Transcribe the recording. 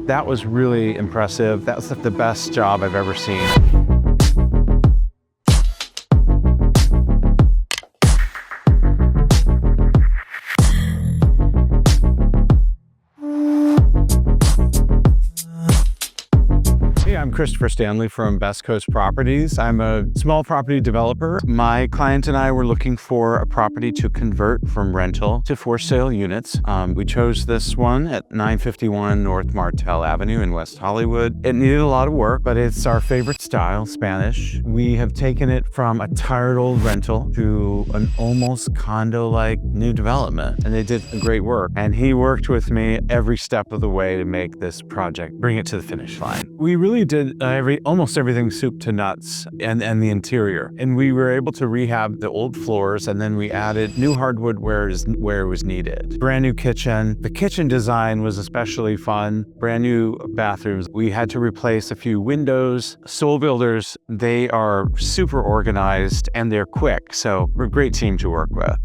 That was really impressive. That was the best job I've ever seen. Hey, I'm Christopher Stanley from Best Coast Properties. I'm a small property developer. My client and I were looking for a property to convert from rental to for sale units. We chose this one at 951 North Martel Avenue in West Hollywood. It needed a lot of work, but it's our favorite style, Spanish. We have taken it from a tired old rental to an almost condo-like new development, and they did great work. And he worked with me every step of the way to make this project, bring it to the finish line. We really did almost everything soup to nuts and the interior. And we were able to rehab the old floors, and then we added new hardwood where it was needed. Brand new kitchen. The kitchen design was especially fun. Brand new bathrooms. We had to replace a few windows. Soul Builders, they are super organized and they're quick. So we're a great team to work with.